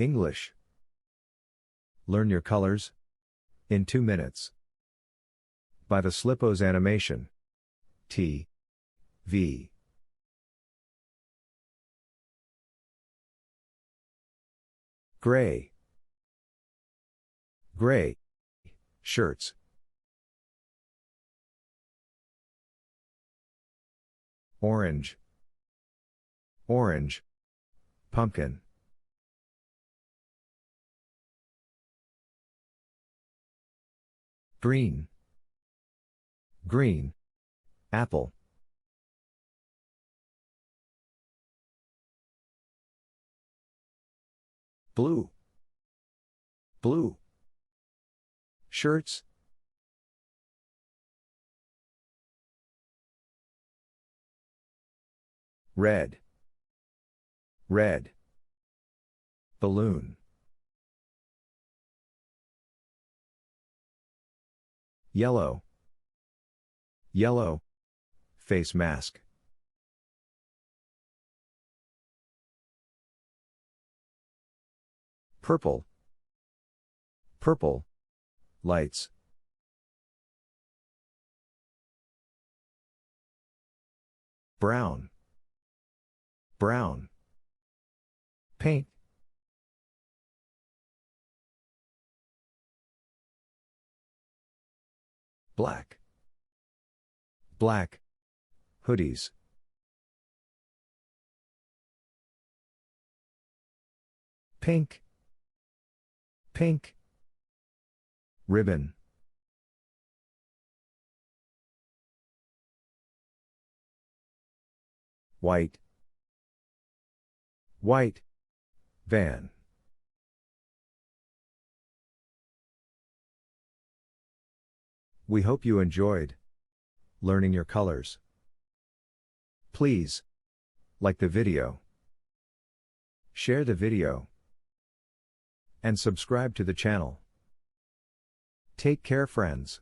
English. Learn your colors in 2 minutes. By the Slipos Animation TV. Gray. Gray. Shirts. Orange. Orange. Pumpkin. Green. Green. Apple. Blue. Blue. Shirts. Red. Red. Balloon. Yellow. Yellow. Face mask. Purple. Purple. Lights. Brown. Brown. Paint. Black. Black. Hoodies. Pink. Pink. Ribbon. White. White. Van. We hope you enjoyed learning your colors. Please like the video, share the video, and subscribe to the channel. Take care, friends.